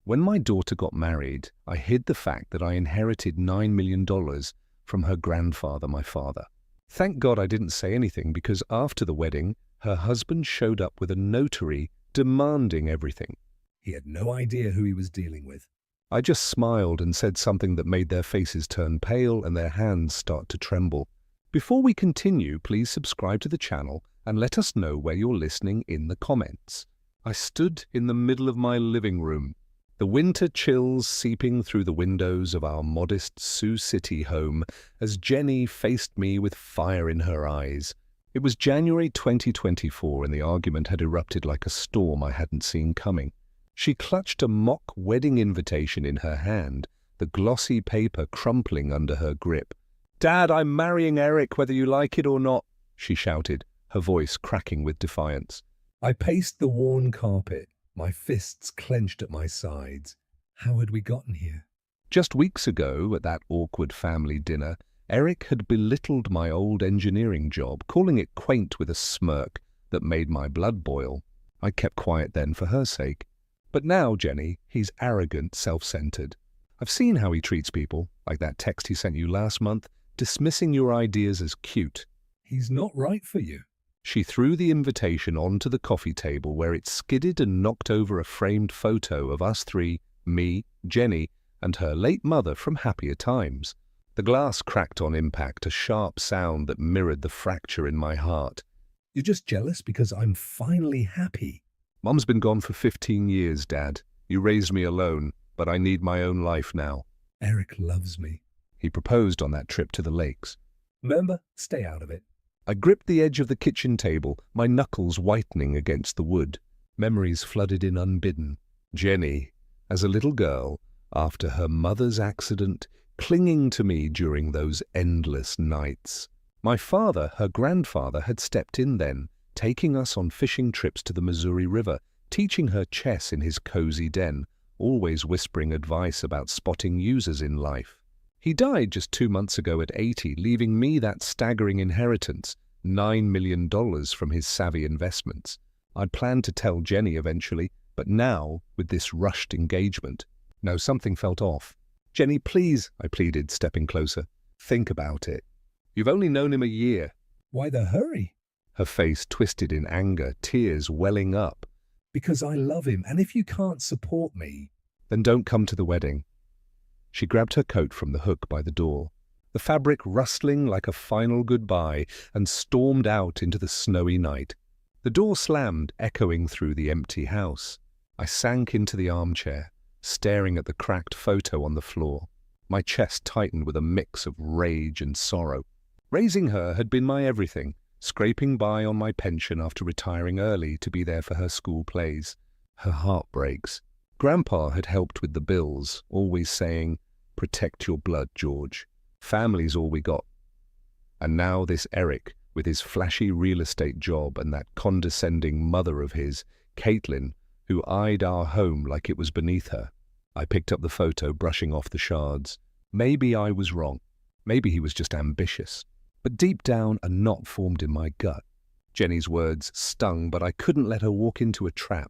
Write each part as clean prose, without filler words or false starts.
When my daughter got married, I hid the fact that I inherited $9 million from her grandfather, my father. Thank God I didn't say anything because after the wedding, her husband showed up with a notary demanding everything. He had no idea who he was dealing with. I just smiled and said something that made their faces turn pale and their hands start to tremble. Before we continue, please subscribe to the channel and let us know where you're listening in the comments. I stood in the middle of my living room, the winter chills seeping through the windows of our modest Sioux City home as Jenny faced me with fire in her eyes. It was January 2024 and the argument had erupted like a storm I hadn't seen coming. She clutched a mock wedding invitation in her hand, the glossy paper crumpling under her grip. "Dad, I'm marrying Eric whether you like it or not," she shouted, her voice cracking with defiance. I paced the worn carpet, my fists clenched at my sides. How had we gotten here? Just weeks ago, at that awkward family dinner, Eric had belittled my old engineering job, calling it quaint with a smirk that made my blood boil. I kept quiet then for her sake. But now, Jenny, he's arrogant, self-centered. I've seen how he treats people, like that text he sent you last month, dismissing your ideas as cute. He's not right for you. She threw the invitation onto the coffee table where it skidded and knocked over a framed photo of us three, me, Jenny, and her late mother from happier times. The glass cracked on impact, a sharp sound that mirrored the fracture in my heart. You're just jealous because I'm finally happy. Mum's been gone for 15 years, Dad. You raised me alone, but I need my own life now. Eric loves me. He proposed on that trip to the lakes. Remember, stay out of it. I gripped the edge of the kitchen table, my knuckles whitening against the wood. Memories flooded in unbidden. Jenny, as a little girl, after her mother's accident, clinging to me during those endless nights. My father, her grandfather, had stepped in then, taking us on fishing trips to the Missouri River, teaching her chess in his cozy den, always whispering advice about spotting users in life. He died just 2 months ago at 80, leaving me that staggering inheritance, $9 million from his savvy investments. I'd planned to tell Jenny eventually, but now, with this rushed engagement, no, something felt off. "Jenny, please," I pleaded, stepping closer. "Think about it. You've only known him a year." Why the hurry? Her face twisted in anger, tears welling up. Because I love him, and if you can't support me... "Then don't come to the wedding." She grabbed her coat from the hook by the door, the fabric rustling like a final goodbye, and stormed out into the snowy night. The door slammed, echoing through the empty house. I sank into the armchair, staring at the cracked photo on the floor. My chest tightened with a mix of rage and sorrow. Raising her had been my everything, scraping by on my pension after retiring early to be there for her school plays. Her heart breaks. Grandpa had helped with the bills, always saying, "Protect your blood, George. Family's all we got." And now this Eric, with his flashy real estate job and that condescending mother of his, Caitlin, who eyed our home like it was beneath her. I picked up the photo, brushing off the shards. Maybe I was wrong. Maybe he was just ambitious. But deep down, a knot formed in my gut. Jenny's words stung, but I couldn't let her walk into a trap.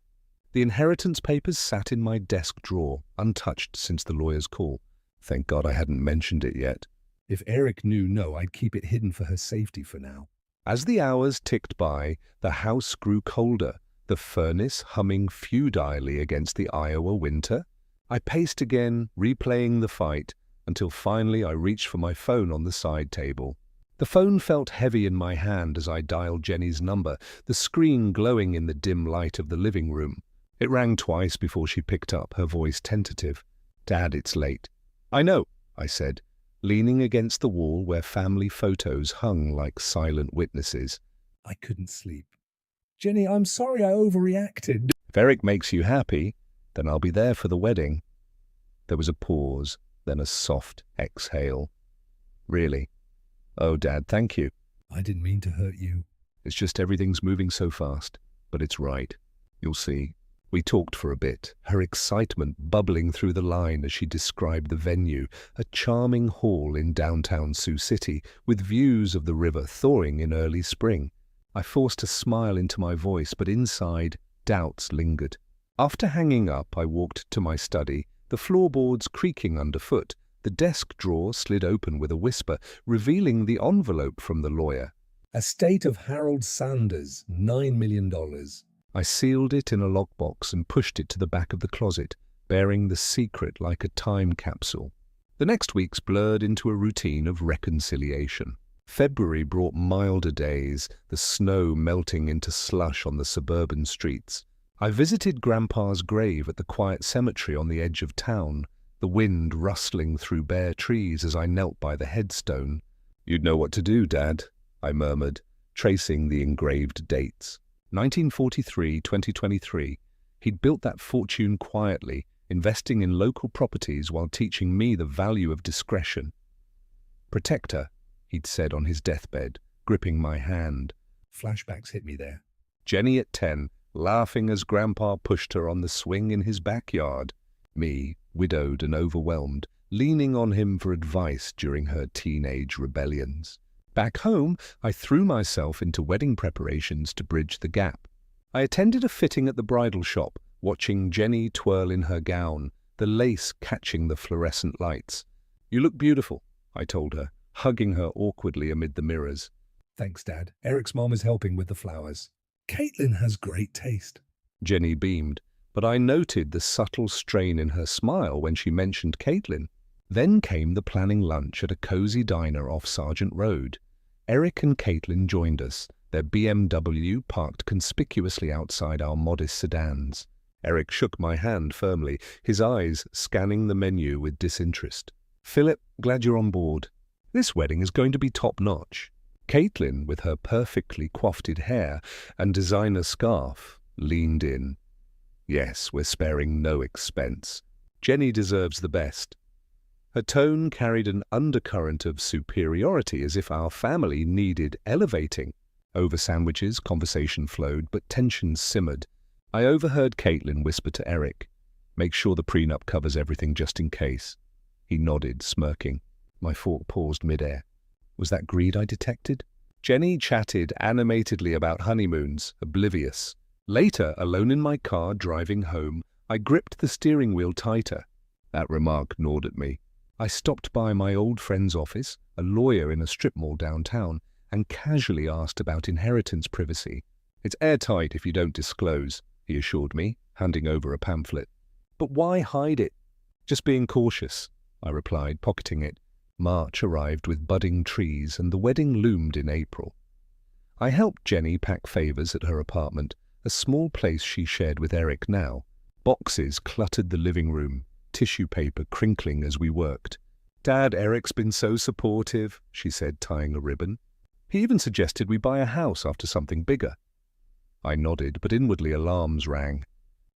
The inheritance papers sat in my desk drawer, untouched since the lawyer's call. Thank God I hadn't mentioned it yet. If Eric knew, no, I'd keep it hidden for her safety for now. As the hours ticked by, the house grew colder, the furnace humming futilely against the Iowa winter. I paced again, replaying the fight, until finally I reached for my phone on the side table. The phone felt heavy in my hand as I dialed Jenny's number, the screen glowing in the dim light of the living room. It rang twice before she picked up, her voice tentative. "Dad, it's late." "I know," I said, leaning against the wall where family photos hung like silent witnesses. I couldn't sleep. Jenny, I'm sorry I overreacted. "If Eric makes you happy, then I'll be there for the wedding." There was a pause, then a soft exhale. "Really? Oh, Dad, thank you." I didn't mean to hurt you. "It's just everything's moving so fast, but it's right. You'll see." We talked for a bit, her excitement bubbling through the line as she described the venue, a charming hall in downtown Sioux City, with views of the river thawing in early spring. I forced a smile into my voice, but inside, doubts lingered. After hanging up, I walked to my study, the floorboards creaking underfoot. The desk drawer slid open with a whisper, revealing the envelope from the lawyer. Estate of Harold Sanders, $9 million. I sealed it in a lockbox and pushed it to the back of the closet, bearing the secret like a time capsule. The next weeks blurred into a routine of reconciliation. February brought milder days, the snow melting into slush on the suburban streets. I visited Grandpa's grave at the quiet cemetery on the edge of town, the wind rustling through bare trees as I knelt by the headstone. "You'd know what to do, Dad," I murmured, tracing the engraved dates. 1943, 2023. He'd built that fortune quietly, investing in local properties while teaching me the value of discretion. "Protect her," he'd said on his deathbed, gripping my hand. Flashbacks hit me there. Jenny at 10, laughing as Grandpa pushed her on the swing in his backyard. Me, widowed and overwhelmed, leaning on him for advice during her teenage rebellions. Back home, I threw myself into wedding preparations to bridge the gap. I attended a fitting at the bridal shop, watching Jenny twirl in her gown, the lace catching the fluorescent lights. "You look beautiful," I told her, hugging her awkwardly amid the mirrors. Thanks, Dad. Eric's mom is helping with the flowers. Caitlin has great taste. Jenny beamed, but I noted the subtle strain in her smile when she mentioned Caitlin. Then came the planning lunch at a cozy diner off Sargent Road. Eric and Caitlin joined us, their BMW parked conspicuously outside our modest sedans. Eric shook my hand firmly, his eyes scanning the menu with disinterest. "Philip, glad you're on board. This wedding is going to be top-notch." Caitlin, with her perfectly coiffed hair and designer scarf, leaned in. "Yes, we're sparing no expense. Jenny deserves the best." Her tone carried an undercurrent of superiority, as if our family needed elevating. Over sandwiches, conversation flowed, but tensions simmered. I overheard Caitlin whisper to Eric, "Make sure the prenup covers everything just in case." He nodded, smirking. My thought paused midair. Was that greed I detected? Jenny chatted animatedly about honeymoons, oblivious. Later, alone in my car driving home, I gripped the steering wheel tighter. That remark gnawed at me. I stopped by my old friend's office, a lawyer in a strip mall downtown, and casually asked about inheritance privacy. "It's airtight if you don't disclose," he assured me, handing over a pamphlet. "But why hide it?" "Just being cautious," I replied, pocketing it. March arrived with budding trees, and the wedding loomed in April. I helped Jenny pack favors at her apartment, a small place she shared with Eric now. Boxes cluttered the living room, tissue paper crinkling as we worked. "Dad, Eric's been so supportive," she said, tying a ribbon. "He even suggested we buy a house after something bigger." I nodded, but inwardly alarms rang.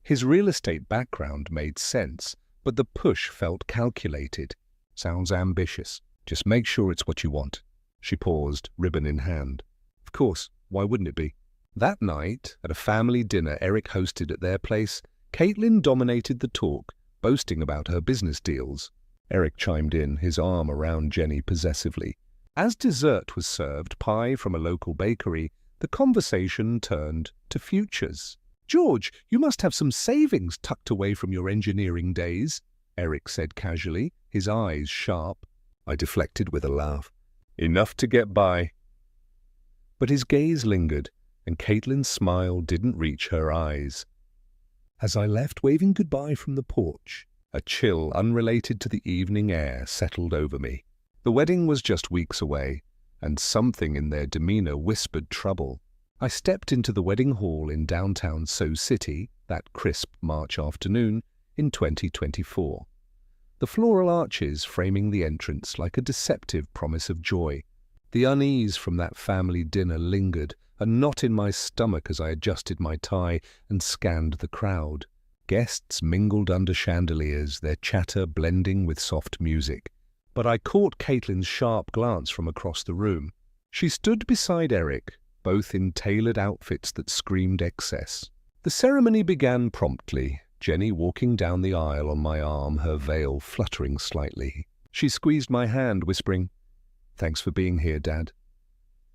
His real estate background made sense, but the push felt calculated. "Sounds ambitious. Just make sure it's what you want." She paused, ribbon in hand. "Of course, why wouldn't it be?" That night, at a family dinner Eric hosted at their place, Caitlin dominated the talk, boasting about her business deals. Eric chimed in, his arm around Jenny possessively. As dessert was served, pie from a local bakery, the conversation turned to futures. "George, you must have some savings tucked away from your engineering days," Eric said casually, his eyes sharp. I deflected with a laugh. "Enough to get by." But his gaze lingered, and Caitlin's smile didn't reach her eyes. As I left, waving goodbye from the porch, a chill unrelated to the evening air settled over me. The wedding was just weeks away, and something in their demeanor whispered trouble. I stepped into the wedding hall in downtown Sioux City that crisp March afternoon in 2024. The floral arches framing the entrance like a deceptive promise of joy. The unease from that family dinner lingered, a knot in my stomach as I adjusted my tie and scanned the crowd. Guests mingled under chandeliers, their chatter blending with soft music. But I caught Caitlin's sharp glance from across the room. She stood beside Eric, both in tailored outfits that screamed excess. The ceremony began promptly, Jenny walking down the aisle on my arm, her veil fluttering slightly. She squeezed my hand, whispering, "Thanks for being here, Dad."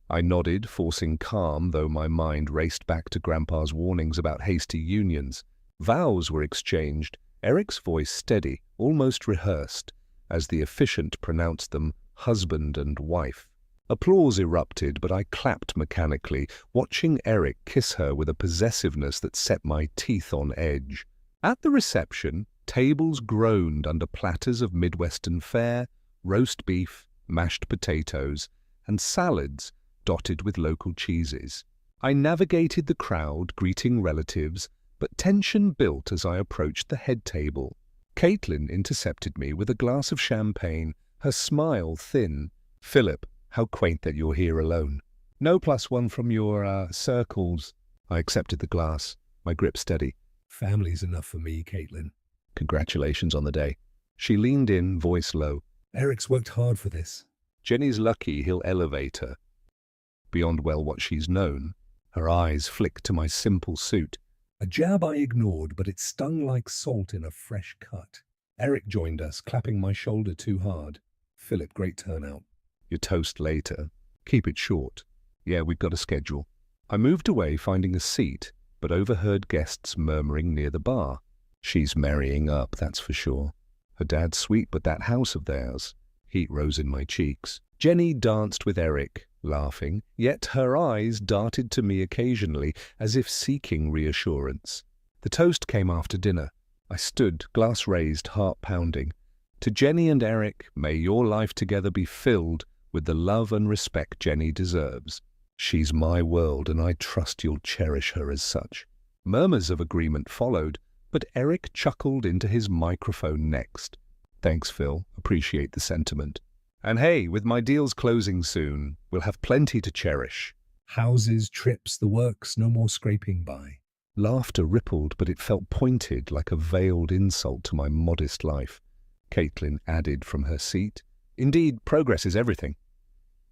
I nodded, forcing calm, though my mind raced back to Grandpa's warnings about hasty unions. Vows were exchanged, Eric's voice steady, almost rehearsed, as the officiant pronounced them husband and wife. Applause erupted, but I clapped mechanically, watching Eric kiss her with a possessiveness that set my teeth on edge. At the reception, tables groaned under platters of Midwestern fare, roast beef, mashed potatoes, and salads dotted with local cheeses. I navigated the crowd, greeting relatives, but tension built as I approached the head table. Caitlin intercepted me with a glass of champagne, her smile thin. "Philip, how quaint that you're here alone. No +1 from your, circles." I accepted the glass, my grip steady. Family's enough for me, Caitlin. "Congratulations on the day." She leaned in, voice low. Eric's worked hard for this. "Jenny's lucky he'll elevate her beyond, well, what she's known." Her eyes flicked to my simple suit. A jab I ignored, but it stung like salt in a fresh cut. Eric joined us, clapping my shoulder too hard. "Philip, great turnout." "Your toast later. Keep it short." "Yeah, we've got a schedule." I moved away, finding a seat, but overheard guests murmuring near the bar. "She's marrying up, that's for sure. Her dad's sweet, but that house of theirs." Heat rose in my cheeks. Jenny danced with Eric, laughing, yet her eyes darted to me occasionally, as if seeking reassurance. The toast came after dinner. I stood, glass raised, heart pounding. "To Jenny and Eric, may your life together be filled with the love and respect Jenny deserves. She's my world, and I trust you'll cherish her as such." Murmurs of agreement followed, but Eric chuckled into his microphone next. "Thanks, Phil. Appreciate the sentiment. And hey, with my deals closing soon, we'll have plenty to cherish." Houses, trips, the works, no more scraping by. Laughter rippled, but it felt pointed like a veiled insult to my modest life. Caitlin added from her seat, "Indeed, progress is everything."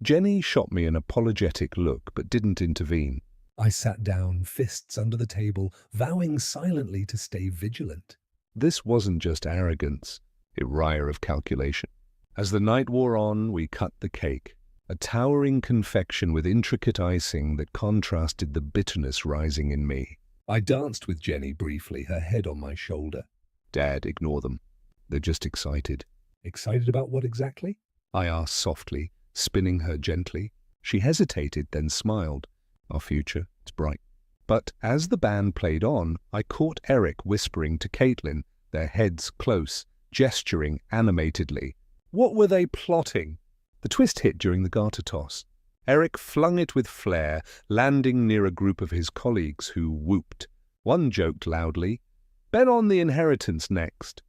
Jenny shot me an apologetic look, but didn't intervene. I sat down, fists under the table, vowing silently to stay vigilant. This wasn't just arrogance, a wire of calculation. As the night wore on, we cut the cake, a towering confection with intricate icing that contrasted the bitterness rising in me. I danced with Jenny briefly, her head on my shoulder. "Dad, ignore them. They're just excited." "Excited about what exactly?" I asked softly, spinning her gently. She hesitated, then smiled. "Our future, it's bright." But as the band played on, I caught Eric whispering to Caitlin, their heads close, gesturing animatedly. What were they plotting? The twist hit during the garter toss. Eric flung it with flair, landing near a group of his colleagues who whooped. One joked loudly, "Bet on the inheritance next."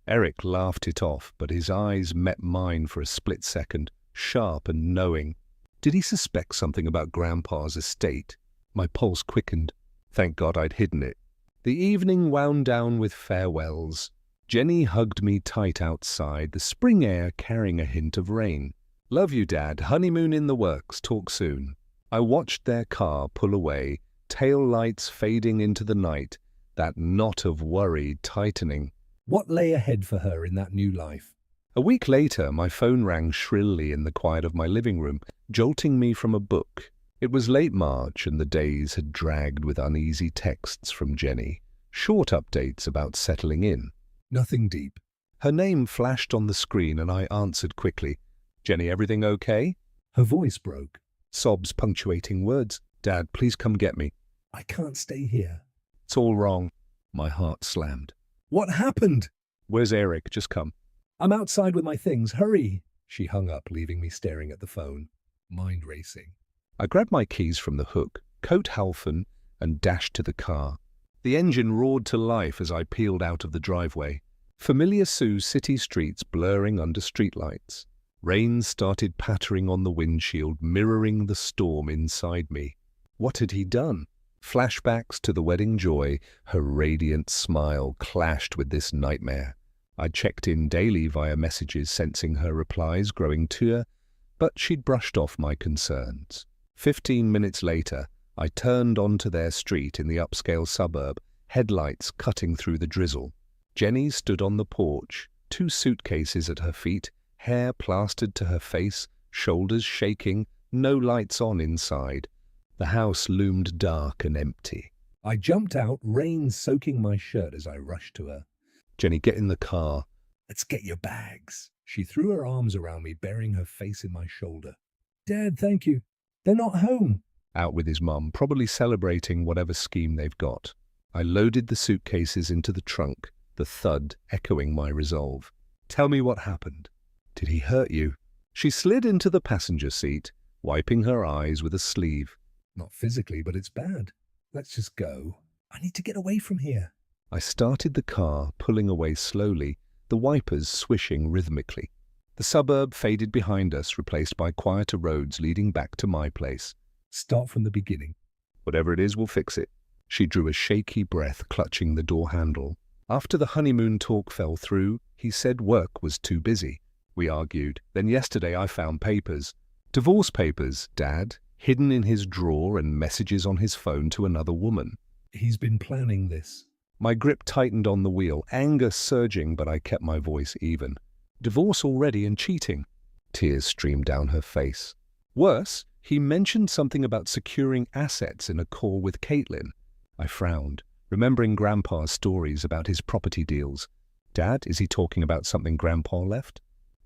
Eric laughed it off, but his eyes met mine for a split second, sharp and knowing. Did he suspect something about Grandpa's estate? My pulse quickened. Thank God I'd hidden it. The evening wound down with farewells. Jenny hugged me tight outside, the spring air carrying a hint of rain. "Love you, Dad. Honeymoon in the works. Talk soon." I watched their car pull away, tail lights fading into the night, that knot of worry tightening. What lay ahead for her in that new life? A week later, my phone rang shrilly in the quiet of my living room, jolting me from a book. It was late March, and the days had dragged with uneasy texts from Jenny, short updates about settling in. Nothing deep. Her name flashed on the screen, and I answered quickly. "Jenny, everything okay?" Her voice broke. Sobs punctuating words. "Dad, please come get me." "I can't stay here." "It's all wrong." My heart slammed. "What happened?" "Where's Eric? Just come." "I'm outside with my things. Hurry." She hung up, leaving me staring at the phone, mind racing. I grabbed my keys from the hook, coat halfen, and dashed to the car. The engine roared to life as I peeled out of the driveway. Familiar Sioux city streets blurring under streetlights. Rain started pattering on the windshield, mirroring the storm inside me. What had he done? Flashbacks to the wedding joy, her radiant smile clashed with this nightmare. I checked in daily via messages, sensing her replies growing tear, but she'd brushed off my concerns. 15 minutes later, I turned onto their street in the upscale suburb, headlights cutting through the drizzle. Jenny stood on the porch, 2 suitcases at her feet, hair plastered to her face, shoulders shaking, no lights on inside. The house loomed dark and empty. I jumped out, rain soaking my shirt as I rushed to her. Jenny, get in the car. Let's get your bags. She threw her arms around me, burying her face in my shoulder. Dad, thank you. They're not home. Out with his mum, probably celebrating whatever scheme they've got. I loaded the suitcases into the trunk, the thud echoing my resolve. Tell me what happened. Did he hurt you? She slid into the passenger seat, wiping her eyes with a sleeve. Not physically, but it's bad. Let's just go. I need to get away from here. I started the car, pulling away slowly, the wipers swishing rhythmically. The suburb faded behind us, replaced by quieter roads leading back to my place. Start from the beginning. Whatever it is, we'll fix it. She drew a shaky breath, clutching the door handle. After the honeymoon talk fell through, he said work was too busy. We argued. Then yesterday I found papers. Divorce papers, Dad, hidden in his drawer and messages on his phone to another woman. He's been planning this. My grip tightened on the wheel, anger surging, but I kept my voice even. Divorce already and cheating. Tears streamed down her face. Worse, he mentioned something about securing assets in a call with Caitlin. I frowned, remembering Grandpa's stories about his property deals. Dad, is he talking about something Grandpa left?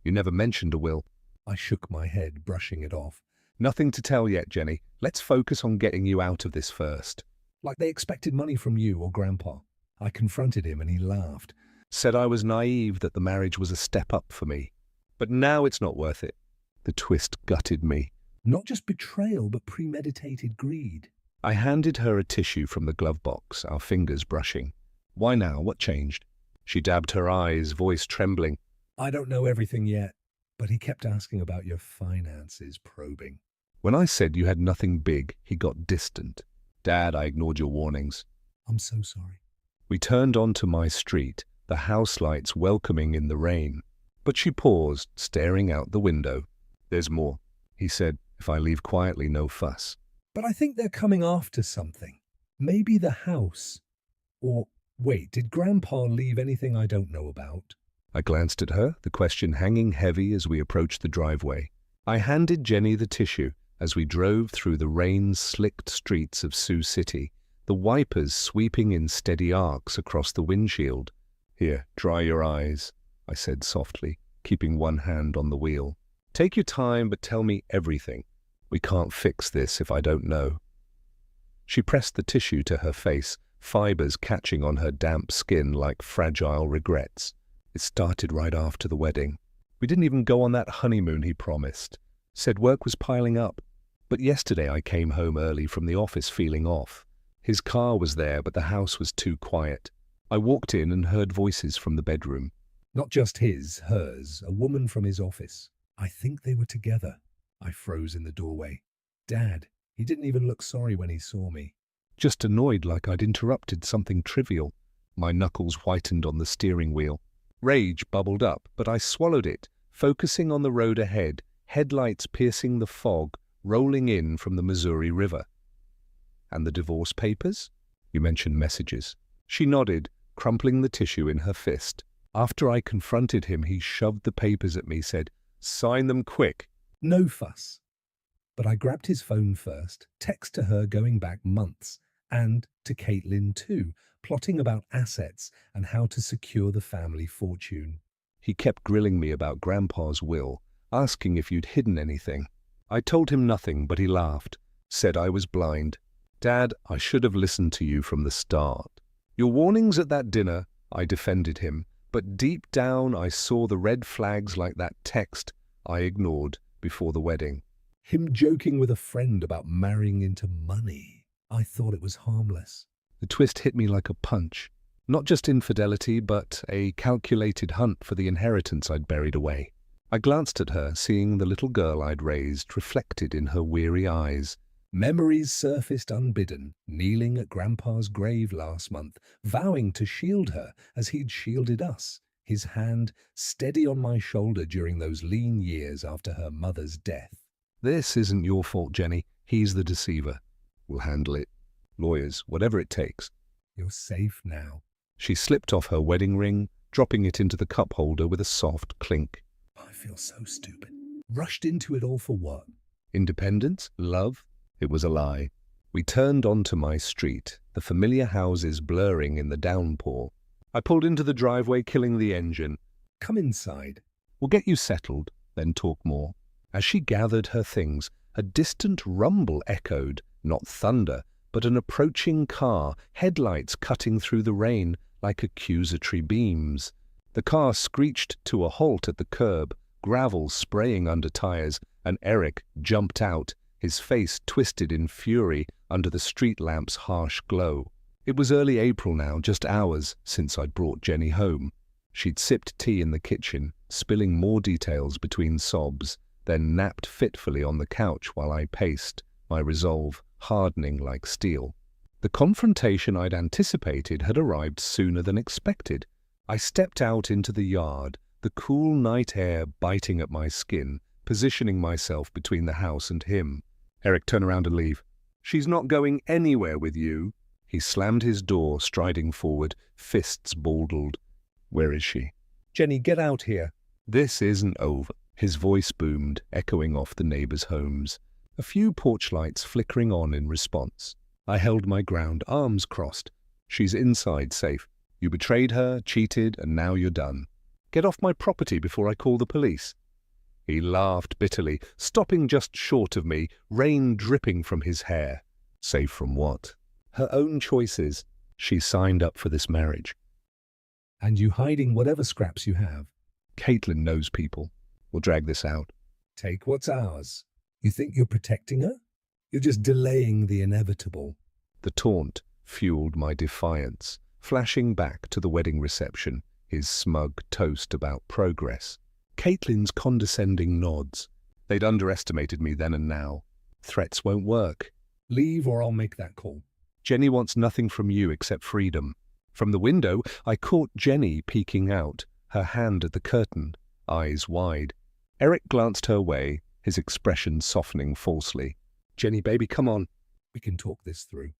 You never mentioned a will. I shook my head, brushing it off. Nothing to tell yet, Jenny. Let's focus on getting you out of this first. Like they expected money from you or Grandpa. I confronted him and he laughed. Said I was naive, that the marriage was a step up for me. But now it's not worth it. The twist gutted me. Not just betrayal, but premeditated greed. I handed her a tissue from the glove box, our fingers brushing. Why now? What changed? She dabbed her eyes, voice trembling. I don't know everything yet, but he kept asking about your finances, probing. When I said you had nothing big, he got distant. Dad, I ignored your warnings. I'm so sorry. We turned onto my street, the house lights welcoming in the rain. But she paused, staring out the window. There's more, he said. If I leave quietly, no fuss. But I think they're coming after something. Maybe the house. Or, wait, did Grandpa leave anything I don't know about? I glanced at her, the question hanging heavy as we approached the driveway. I handed Jenny the tissue as we drove through the rain-slicked streets of Sioux City, the wipers sweeping in steady arcs across the windshield. Here, dry your eyes, I said softly, keeping one hand on the wheel. Take your time, but tell me everything. We can't fix this if I don't know. She pressed the tissue to her face, fibers catching on her damp skin like fragile regrets. It started right after the wedding. We didn't even go on that honeymoon he promised. Said work was piling up. But yesterday I came home early from the office feeling off. His car was there, but the house was too quiet. I walked in and heard voices from the bedroom. Not just his, hers, a woman from his office. I think they were together. I froze in the doorway. Dad, he didn't even look sorry when he saw me. Just annoyed, like I'd interrupted something trivial. My knuckles whitened on the steering wheel. Rage bubbled up, but I swallowed it, focusing on the road ahead, headlights piercing the fog, rolling in from the Missouri River. And the divorce papers? You mentioned messages. She nodded, crumpling the tissue in her fist. After I confronted him, he shoved the papers at me, said, "Sign them quick." No fuss. But I grabbed his phone first, text to her going back months, and to Caitlin too, plotting about assets and how to secure the family fortune. He kept grilling me about Grandpa's will, asking if you'd hidden anything. I told him nothing, but he laughed, said I was blind. Dad, I should have listened to you from the start. Your warnings at that dinner, I defended him, but deep down I saw the red flags like that text I ignored before the wedding. Him joking with a friend about marrying into money. I thought it was harmless. The twist hit me like a punch. Not just infidelity, but a calculated hunt for the inheritance I'd buried away. I glanced at her, seeing the little girl I'd raised reflected in her weary eyes. Memories surfaced unbidden, kneeling at Grandpa's grave last month, vowing to shield her as he'd shielded us, his hand steady on my shoulder during those lean years after her mother's death. This isn't your fault, Jenny. He's the deceiver. We'll handle it. Lawyers, whatever it takes. You're safe now. She slipped off her wedding ring, dropping it into the cup holder with a soft clink. I feel so stupid. Rushed into it all for what? Independence? Love? It was a lie. We turned onto my street, the familiar houses blurring in the downpour. I pulled into the driveway, killing the engine. Come inside. We'll get you settled, then talk more. As she gathered her things, a distant rumble echoed, not thunder, but an approaching car, headlights cutting through the rain like accusatory beams. The car screeched to a halt at the curb, gravel spraying under tires, and Eric jumped out, his face twisted in fury under the street lamp's harsh glow. It was early April now, just hours since I'd brought Jenny home. She'd sipped tea in the kitchen, spilling more details between sobs, then napped fitfully on the couch while I paced, my resolve hardening like steel. The confrontation I'd anticipated had arrived sooner than expected. I stepped out into the yard, the cool night air biting at my skin, positioning myself between the house and him. Eric, turn around and leave. She's not going anywhere with you. He slammed his door, striding forward, fists baldled. Where is she? Jenny, get out here. This isn't over. His voice boomed, echoing off the neighbors' homes. A few porch lights flickering on in response. I held my ground, arms crossed. She's inside safe. You betrayed her, cheated, and now you're done. Get off my property before I call the police. He laughed bitterly, stopping just short of me, rain dripping from his hair. Safe from what? Her own choices. She signed up for this marriage. And you hiding whatever scraps you have. Caitlin knows people. We'll drag this out. Take what's ours. You think you're protecting her? You're just delaying the inevitable. The taunt fueled my defiance, flashing back to the wedding reception, his smug toast about progress. Caitlin's condescending nods. They'd underestimated me then and now. Threats won't work. Leave or I'll make that call. Jenny wants nothing from you except freedom. From the window, I caught Jenny peeking out, her hand at the curtain, eyes wide. Eric glanced her way, his expression softening falsely. Jenny, baby, come on. We can talk this through.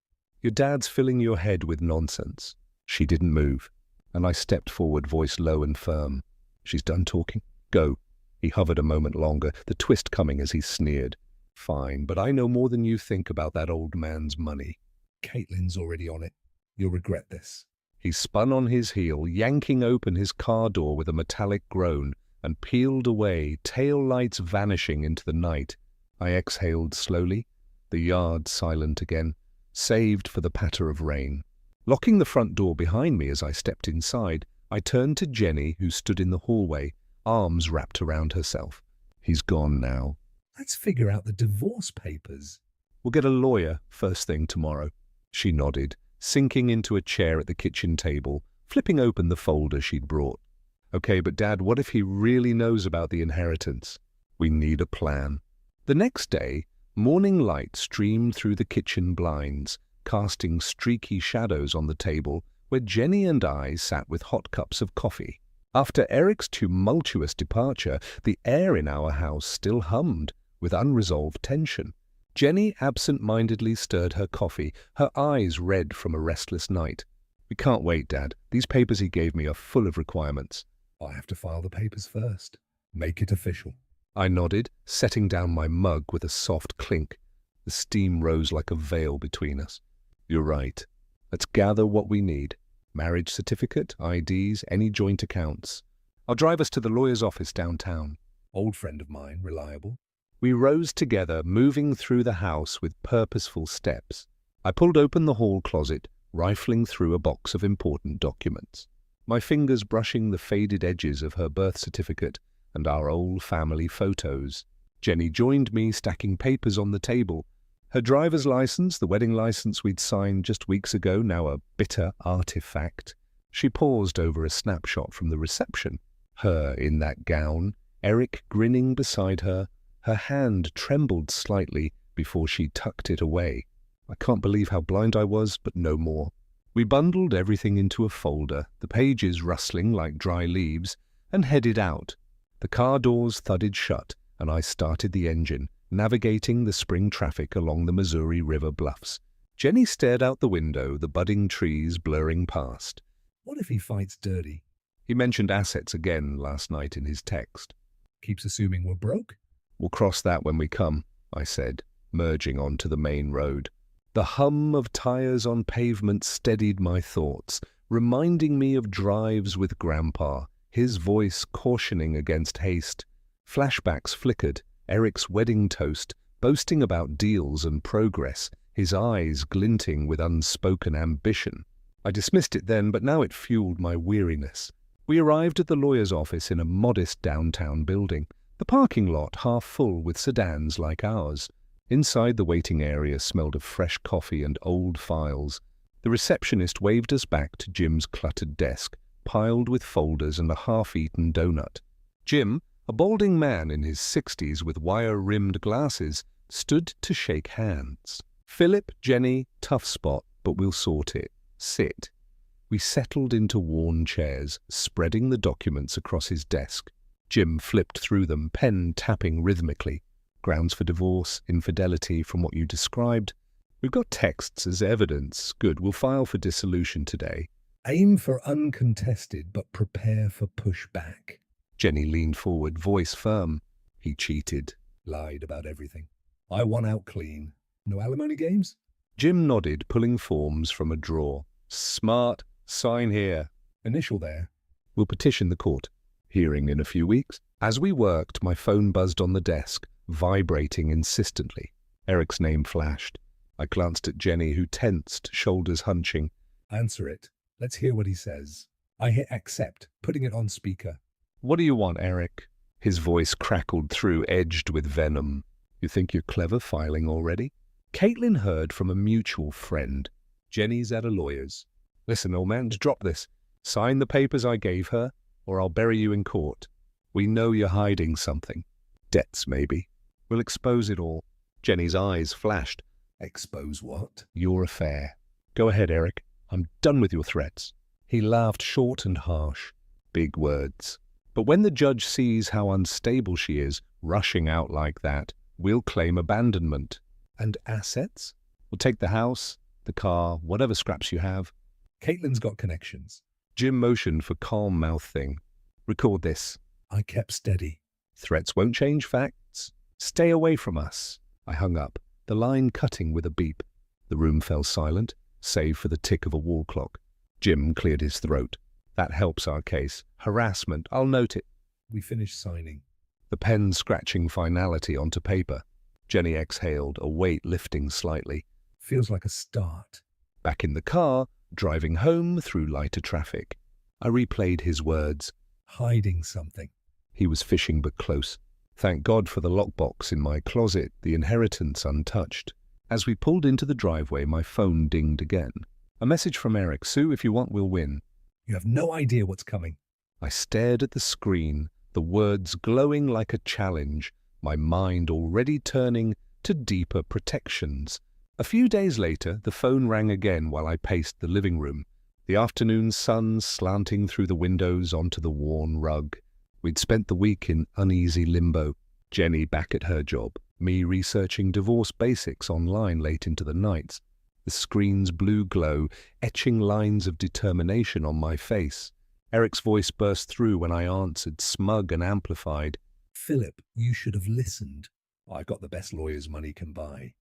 Your dad's filling your head with nonsense. She didn't move, and I stepped forward, voice low and firm. She's done talking. Go. He hovered a moment longer, the twist coming as he sneered. Fine, but I know more than you think about that old man's money. Caitlin's already on it. You'll regret this. He spun on his heel, yanking open his car door with a metallic groan, and peeled away, tail lights vanishing into the night. I exhaled slowly, the yard silent again, saved for the patter of rain. Locking the front door behind me as I stepped inside, I turned to Jenny, who stood in the hallway, arms wrapped around herself. He's gone now. Let's figure out the divorce papers. We'll get a lawyer first thing tomorrow. She nodded, sinking into a chair at the kitchen table, flipping open the folder she'd brought. Okay, but Dad, what if he really knows about the inheritance? We need a plan. The next day, morning light streamed through the kitchen blinds, casting streaky shadows on the table where Jenny and I sat with hot cups of coffee. After Eric's tumultuous departure, the air in our house still hummed with unresolved tension. Jenny absent-mindedly stirred her coffee, her eyes red from a restless night. We can't wait, Dad. These papers he gave me are full of requirements. I have to file the papers first. Make it official. I nodded, setting down my mug with a soft clink. The steam rose like a veil between us. You're right. Let's gather what we need. Marriage certificate, IDs, any joint accounts. I'll drive us to the lawyer's office downtown. Old friend of mine, reliable. We rose together, moving through the house with purposeful steps. I pulled open the hall closet, rifling through a box of important documents, my fingers brushing the faded edges of her birth certificate and our old family photos. Jenny joined me, stacking papers on the table. Her driver's license, the wedding license we'd signed just weeks ago, now a bitter artifact. She paused over a snapshot from the reception. Her in that gown, Eric grinning beside her. Her hand trembled slightly before she tucked it away. I can't believe how blind I was, but no more. We bundled everything into a folder, the pages rustling like dry leaves, and headed out. The car doors thudded shut, and I started the engine, navigating the spring traffic along the Missouri River bluffs. Jenny stared out the window, the budding trees blurring past. What if he fights dirty? He mentioned assets again last night in his text. Keeps assuming we're broke? We'll cross that when we come, I said, merging onto the main road. The hum of tires on pavement steadied my thoughts, reminding me of drives with Grandpa, his voice cautioning against haste. Flashbacks flickered, Eric's wedding toast, boasting about deals and progress, his eyes glinting with unspoken ambition. I dismissed it then, but now it fueled my weariness. We arrived at the lawyer's office in a modest downtown building, the parking lot half full with sedans like ours. Inside, the waiting area smelled of fresh coffee and old files. The receptionist waved us back to Jim's cluttered desk, piled with folders and a half-eaten donut. Jim, a balding man in his 60s with wire-rimmed glasses, stood to shake hands. "Philip, Jenny, tough spot, but we'll sort it. Sit." We settled into worn chairs, spreading the documents across his desk. Jim flipped through them, pen tapping rhythmically. "Grounds for divorce, infidelity from what you described. We've got texts as evidence. Good, we'll file for dissolution today." Aim for uncontested, but prepare for pushback. Jenny leaned forward, voice firm. "He cheated." Lied about everything. I won out clean. No alimony games? Jim nodded, pulling forms from a drawer. "Smart. Sign here." Initial there. "We'll petition the court. Hearing in a few weeks." As we worked, my phone buzzed on the desk, vibrating insistently. Eric's name flashed. I glanced at Jenny, who tensed, shoulders hunching. Answer it. Let's hear what he says. I hit accept, putting it on speaker. "What do you want, Eric?" His voice crackled through, edged with venom. "You think you're clever filing already?" Caitlin heard from a mutual friend. "Jenny's at a lawyer's. Listen, old man, drop this. Sign the papers I gave her, or I'll bury you in court. We know you're hiding something. Debts, maybe. We'll expose it all." Jenny's eyes flashed. Expose what? "Your affair. Go ahead, Eric. I'm done with your threats." He laughed short and harsh. Big words. "But when the judge sees how unstable she is, rushing out like that, we'll claim abandonment." "And assets?" "We'll take the house, the car, whatever scraps you have." Caitlin's got connections. Jim motioned for calm mouthing. "Record this." I kept steady. "Threats won't change facts. Stay away from us." I hung up, the line cutting with a beep. The room fell silent, save for the tick of a wall clock. Jim cleared his throat. "That helps our case. Harassment, I'll note it." We finished signing. The pen scratching finality onto paper. Jenny exhaled, a weight lifting slightly. Feels like a start. Back in the car, driving home through lighter traffic. I replayed his words. Hiding something. He was fishing but close. Thank God for the lockbox in my closet, the inheritance untouched. As we pulled into the driveway, my phone dinged again. A message from Eric. "Sue, if you want, we'll win." You have no idea what's coming. I stared at the screen, the words glowing like a challenge, my mind already turning to deeper protections. A few days later, the phone rang again while I paced the living room, the afternoon sun slanting through the windows onto the worn rug. We'd spent the week in uneasy limbo, Jenny back at her job, me researching divorce basics online late into the nights, the screen's blue glow etching lines of determination on my face. Eric's voice burst through when I answered, smug and amplified. "Philip, you should have listened. I've got the best lawyers money can buy.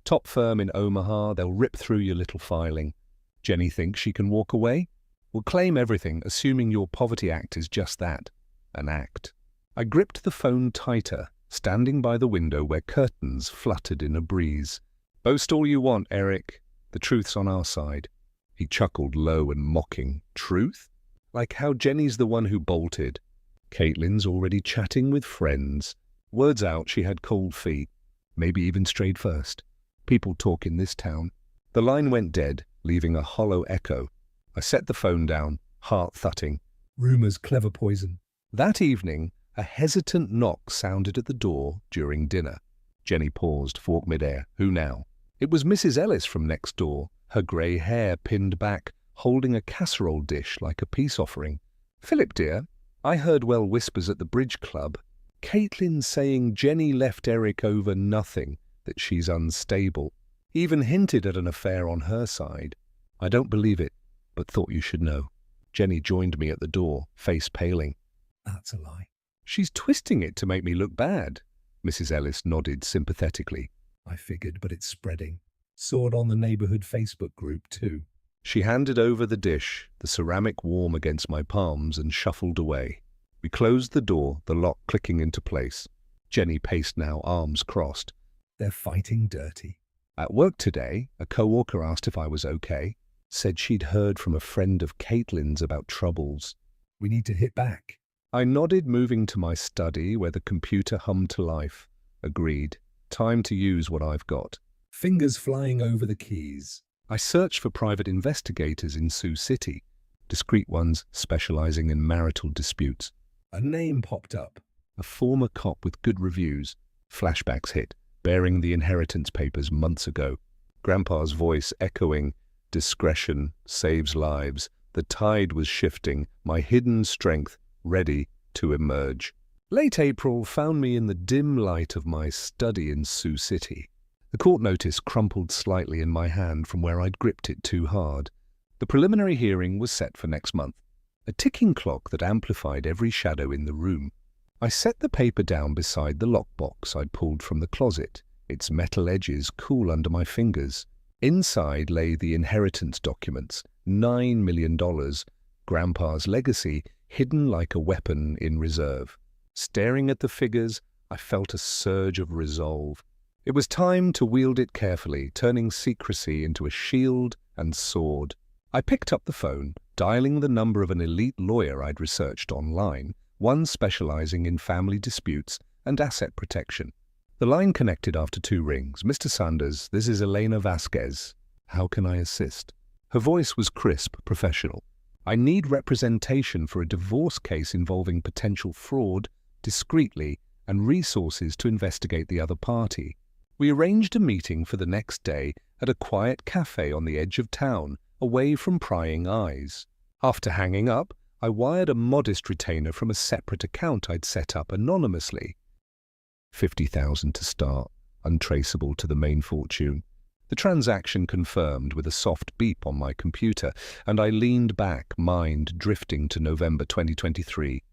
Top firm in Omaha, they'll rip through your little filing. Jenny thinks she can walk away? We'll claim everything, assuming your Poverty Act is just that, an act." I gripped the phone tighter, standing by the window where curtains fluttered in a breeze. "Boast all you want, Eric. The truth's on our side." He chuckled low and mocking. "Truth? Like how Jenny's the one who bolted. Caitlin's already chatting with friends. Words out she had cold feet. Maybe even strayed first. People talk in this town." The line went dead, leaving a hollow echo. I set the phone down, heart thudding. Rumors, clever poison. That evening, a hesitant knock sounded at the door during dinner. Jenny paused, fork midair. Who now? It was Mrs. Ellis from next door, her grey hair pinned back, holding a casserole dish like a peace offering. "Philip, dear, I heard well whispers at the bridge club. Caitlin's saying Jenny left Eric over nothing, that she's unstable. Even hinted at an affair on her side. I don't believe it, but thought you should know." Jenny joined me at the door, face paling. That's a lie. "She's twisting it to make me look bad." Mrs. Ellis nodded sympathetically. I figured, but it's spreading. Saw it on the neighborhood Facebook group, too. She handed over the dish, the ceramic warm against my palms, and shuffled away. We closed the door, the lock clicking into place. Jenny paced now, arms crossed. They're fighting dirty. At work today, a co-worker asked if I was okay, said she'd heard from a friend of Caitlin's about troubles. We need to hit back. I nodded, moving to my study where the computer hummed to life. Agreed. Time to use what I've got. Fingers flying over the keys. I searched for private investigators in Sioux City, discreet ones specializing in marital disputes. A name popped up. A former cop with good reviews. Flashbacks hit, bearing the inheritance papers months ago. Grandpa's voice echoing, "Discretion saves lives." The tide was shifting, my hidden strength ready to emerge. Late April found me in the dim light of my study in Sioux City. The court notice crumpled slightly in my hand from where I'd gripped it too hard. The preliminary hearing was set for next month, a ticking clock that amplified every shadow in the room. I set the paper down beside the lockbox I'd pulled from the closet, its metal edges cool under my fingers. Inside lay the inheritance documents, $9 million, Grandpa's legacy, hidden like a weapon in reserve. Staring at the figures, I felt a surge of resolve. It was time to wield it carefully, turning secrecy into a shield and sword. I picked up the phone, dialing the number of an elite lawyer I'd researched online, one specializing in family disputes and asset protection. The line connected after 2 rings. "Mr. Sanders, this is Elena Vasquez. How can I assist?" Her voice was crisp, professional. "I need representation for a divorce case involving potential fraud, discreetly, and resources to investigate the other party." We arranged a meeting for the next day at a quiet cafe on the edge of town, away from prying eyes. After hanging up, I wired a modest retainer from a separate account I'd set up anonymously. $50,000 to start, untraceable to the main fortune. The transaction confirmed with a soft beep on my computer, and I leaned back, mind drifting to November 2023.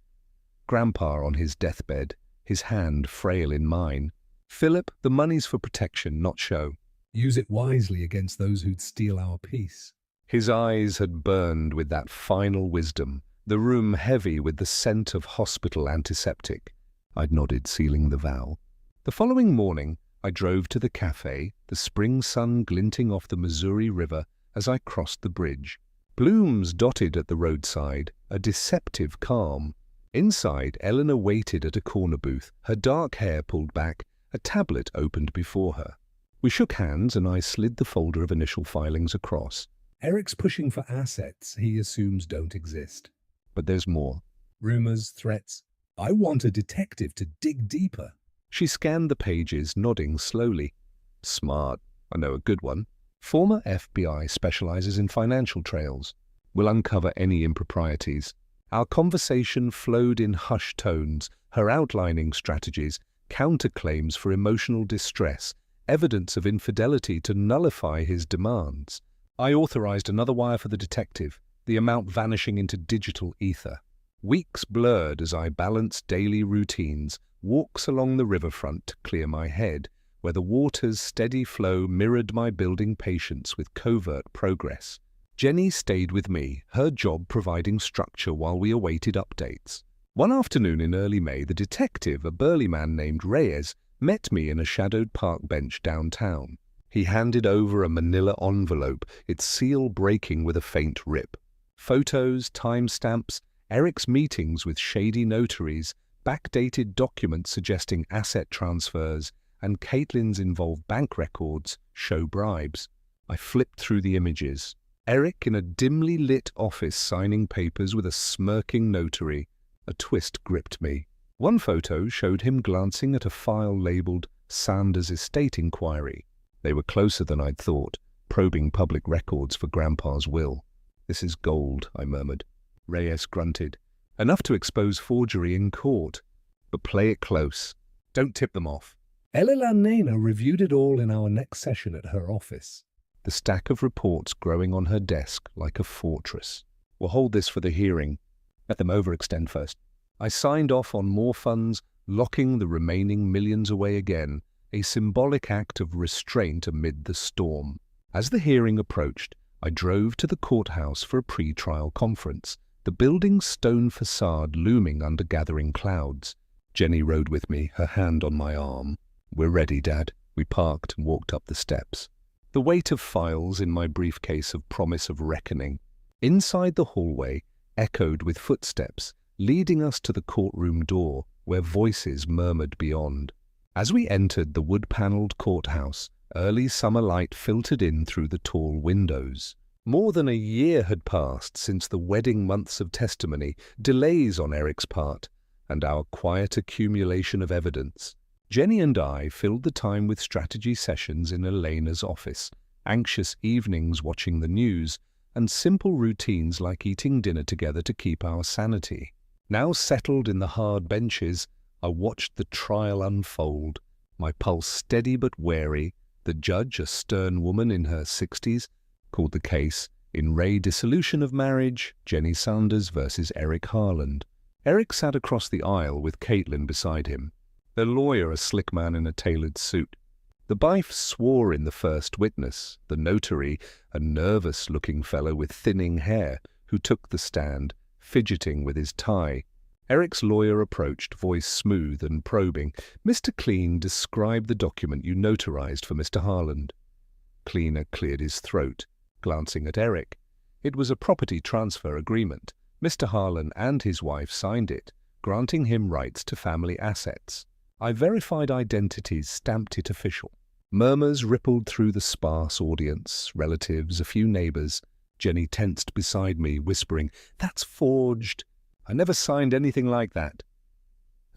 Grandpa on his deathbed, his hand frail in mine. "Philip, the money's for protection, not show. Use it wisely against those who'd steal our peace." His eyes had burned with that final wisdom, the room heavy with the scent of hospital antiseptic. I'd nodded, sealing the vow. The following morning, I drove to the cafe, the spring sun glinting off the Missouri River as I crossed the bridge. Blooms dotted at the roadside, a deceptive calm. Inside, Eleanor waited at a corner booth, her dark hair pulled back, a tablet opened before her. We shook hands and I slid the folder of initial filings across. Eric's pushing for assets he assumes don't exist. But there's more. Rumors, threats. I want a detective to dig deeper. She scanned the pages, nodding slowly. "Smart. I know a good one. Former FBI specializes in financial trails. We'll uncover any improprieties." Our conversation flowed in hushed tones, her outlining strategies, counterclaims for emotional distress, evidence of infidelity to nullify his demands. I authorized another wire for the detective, the amount vanishing into digital ether. Weeks blurred as I balanced daily routines, walks along the riverfront to clear my head, where the water's steady flow mirrored my building patience with covert progress. Jenny stayed with me, her job providing structure while we awaited updates. One afternoon in early May, the detective, a burly man named Reyes, met me in a shadowed park bench downtown. He handed over a manila envelope, its seal breaking with a faint rip. Photos, timestamps, Eric's meetings with shady notaries, backdated documents suggesting asset transfers, and Caitlin's involved bank records show bribes. I flipped through the images. Eric in a dimly lit office signing papers with a smirking notary. A twist gripped me. One photo showed him glancing at a file labeled Sanders Estate Inquiry. They were closer than I'd thought, probing public records for Grandpa's will. "This is gold," I murmured. Reyes grunted. "Enough to expose forgery in court. But play it close. Don't tip them off." Elena Nena reviewed it all in our next session at her office. The stack of reports growing on her desk like a fortress. "We'll hold this for the hearing. Let them overextend first." I signed off on more funds, locking the remaining millions away again, a symbolic act of restraint amid the storm. As the hearing approached, I drove to the courthouse for a pre-trial conference, the building's stone facade looming under gathering clouds. Jenny rode with me, her hand on my arm. "We're ready, Dad." We parked and walked up the steps. The weight of files in my briefcase of promise of reckoning. Inside the hallway echoed with footsteps, leading us to the courtroom door, where voices murmured beyond. As we entered the wood-paneled courthouse, early summer light filtered in through the tall windows. More than a year had passed since the wedding months of testimony, delays on Eric's part, and our quiet accumulation of evidence. Jenny and I filled the time with strategy sessions in Elena's office, anxious evenings watching the news, and simple routines like eating dinner together to keep our sanity. Now settled in the hard benches, I watched the trial unfold, my pulse steady but wary. The judge, a stern woman in her 60s, called the case "In Re Dissolution of Marriage, Jenny Sanders versus Eric Harland." Eric sat across the aisle with Caitlin beside him, their lawyer a slick man in a tailored suit. The wife swore in the first witness, the notary, a nervous-looking fellow with thinning hair, who took the stand, fidgeting with his tie. Eric's lawyer approached, voice smooth and probing. "Mr. Clean, describe the document you notarized for Mr. Harland." Cleaner cleared his throat, glancing at Eric. It was a property transfer agreement. Mr. Harland and his wife signed it, granting him rights to family assets. I verified identities, stamped it official. Murmurs rippled through the sparse audience, relatives, a few neighbors. Jenny tensed beside me, whispering, "That's forged. I never signed anything like that."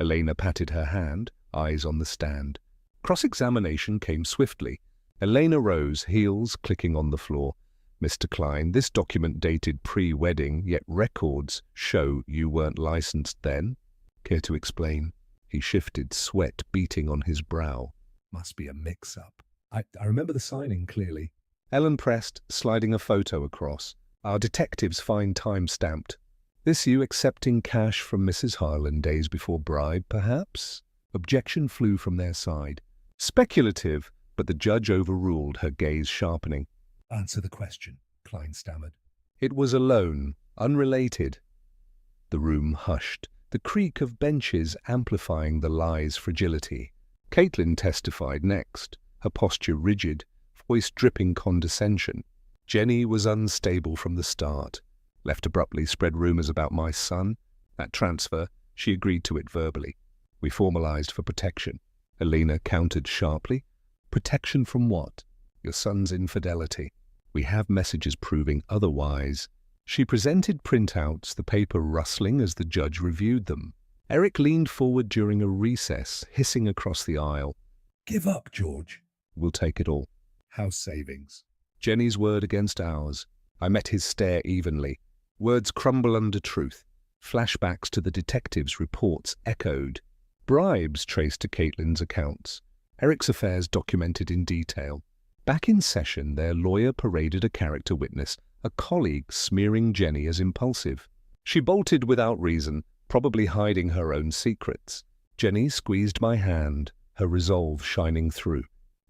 Elena patted her hand, eyes on the stand. Cross-examination came swiftly. Elena rose, heels clicking on the floor. "Mr. Klein, this document dated pre-wedding, yet records show you weren't licensed then. Care to explain?" He shifted, sweat beating on his brow. Must be a mix-up. I remember the signing clearly. Ellen pressed, sliding a photo across. "Our detectives find time-stamped. This you accepting cash from Mrs. Harland days before bribe, perhaps?" Objection flew from their side. Speculative, but the judge overruled, her gaze sharpening. "Answer the question," Klein stammered. "It was a loan, unrelated." The room hushed, the creak of benches amplifying the lie's fragility. Caitlin testified next, her posture rigid, voice dripping condescension. Jenny was unstable from the start. Left abruptly spread rumors about my son. That transfer, she agreed to it verbally. We formalized for protection. Elena countered sharply. "Protection from what?" "Your son's infidelity. We have messages proving otherwise." She presented printouts, the paper rustling as the judge reviewed them. Eric leaned forward during a recess, hissing across the aisle. "Give up, George." "We'll take it all." "House savings." Jenny's word against ours. I met his stare evenly. Words crumble under truth. Flashbacks to the detectives' reports echoed. Bribes traced to Caitlin's accounts. Eric's affairs documented in detail. Back in session, their lawyer paraded a character witness, a colleague smearing Jenny as impulsive. She bolted without reason, probably hiding her own secrets. Jenny squeezed my hand, her resolve shining through.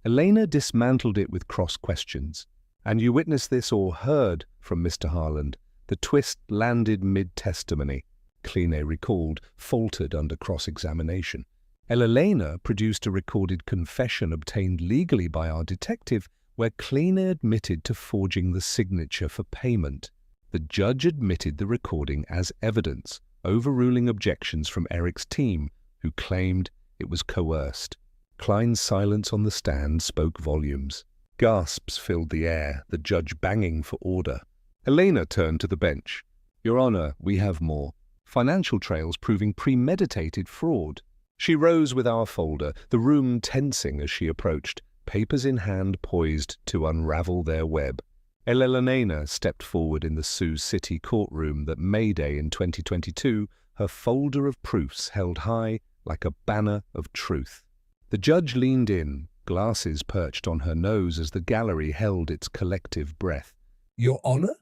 Elena dismantled it with cross questions. "And you witnessed this or heard from Mr. Harland?" The twist landed mid-testimony. Cleaner recalled, faltered under cross-examination. Elena produced a recorded confession obtained legally by our detective, where Cleaner admitted to forging the signature for payment. The judge admitted the recording as evidence, overruling objections from Eric's team, who claimed it was coerced. Klein's silence on the stand spoke volumes. Gasps filled the air, the judge banging for order. Elena turned to the bench. "Your Honor, we have more. Financial trails proving premeditated fraud." She rose with our folder, the room tensing as she approached, papers in hand poised to unravel their web. Elena stepped forward in the Sioux City courtroom that May Day in 2022, her folder of proofs held high like a banner of truth. The judge leaned in, glasses perched on her nose as the gallery held its collective breath. "Your Honor?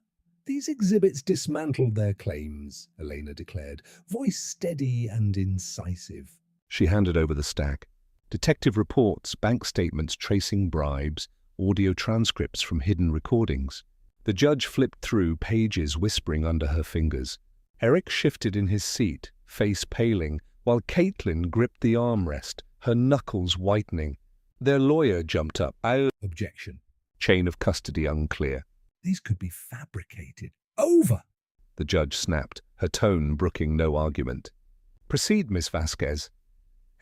These exhibits dismantled their claims," Elena declared, voice steady and incisive. She handed over the stack. Detective reports, bank statements tracing bribes, audio transcripts from hidden recordings. The judge flipped through pages, whispering under her fingers. Eric shifted in his seat, face paling, while Caitlin gripped the armrest, her knuckles whitening. Their lawyer jumped up. Objection. Chain of custody unclear. These could be fabricated. Over! The judge snapped, her tone brooking no argument. Proceed, Miss Vasquez.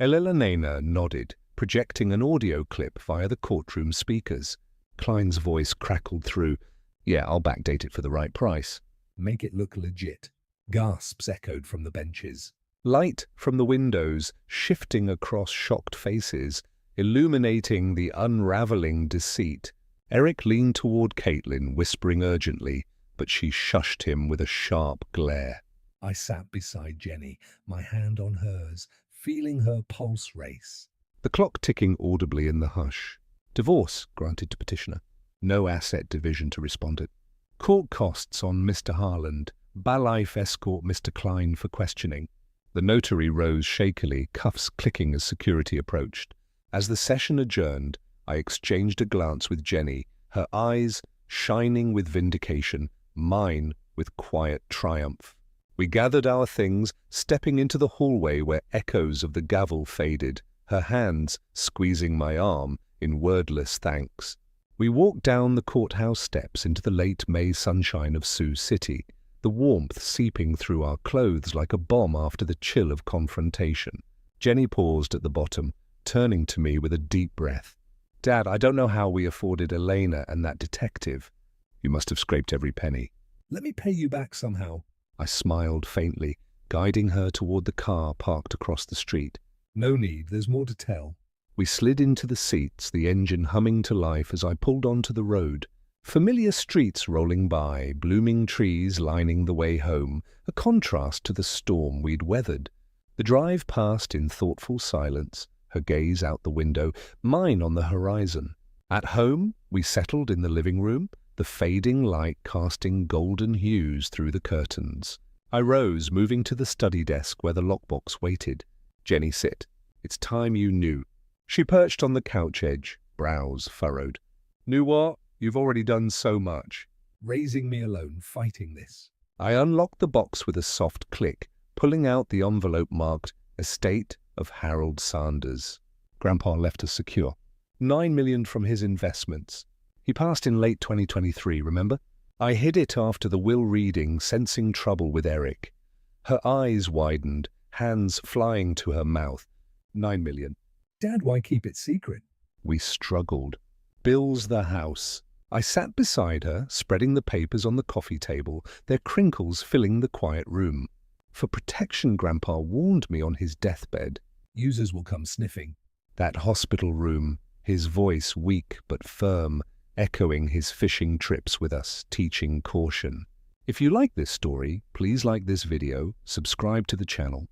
Elena nodded, projecting an audio clip via the courtroom speakers. Klein's voice crackled through. Yeah, I'll backdate it for the right price. Make it look legit. Gasps echoed from the benches. Light from the windows, shifting across shocked faces, illuminating the unraveling deceit. Eric leaned toward Caitlin, whispering urgently, but she shushed him with a sharp glare. I sat beside Jenny, my hand on hers, feeling her pulse race. The clock ticking audibly in the hush. Divorce granted to petitioner. No asset division to respondent. Court costs on Mr. Harland. Balife escort Mr. Klein for questioning. The notary rose shakily, cuffs clicking as security approached. As the session adjourned, I exchanged a glance with Jenny, her eyes shining with vindication, mine with quiet triumph. We gathered our things, stepping into the hallway where echoes of the gavel faded, her hands squeezing my arm in wordless thanks. We walked down the courthouse steps into the late May sunshine of Sioux City, the warmth seeping through our clothes like a bomb after the chill of confrontation. Jenny paused at the bottom, turning to me with a deep breath. Dad, I don't know how we afforded Elena and that detective. You must have scraped every penny. Let me pay you back somehow. I smiled faintly, guiding her toward the car parked across the street. No need, there's more to tell. We slid into the seats, the engine humming to life as I pulled onto the road. Familiar streets rolling by, blooming trees lining the way home, a contrast to the storm we'd weathered. The drive passed in thoughtful silence, her gaze out the window, mine on the horizon. At home, we settled in the living room, the fading light casting golden hues through the curtains. I rose, moving to the study desk where the lockbox waited. Jenny, sit. It's time you knew. She perched on the couch edge, brows furrowed. Knew what? You've already done so much. Raising me alone, fighting this. I unlocked the box with a soft click, pulling out the envelope marked Estate of Harold Sanders. Grandpa left us secure. $9 million from his investments. He passed in late 2023, remember? I hid it after the will reading, sensing trouble with Eric. Her eyes widened, hands flying to her mouth. $9 million. Dad, why keep it secret? We struggled. Bill's the house. I sat beside her, spreading the papers on the coffee table, their crinkles filling the quiet room. For protection, Grandpa warned me on his deathbed. Users will come sniffing. That hospital room, his voice weak but firm, echoing his fishing trips with us, teaching caution. If you like this story, please like this video, subscribe to the channel,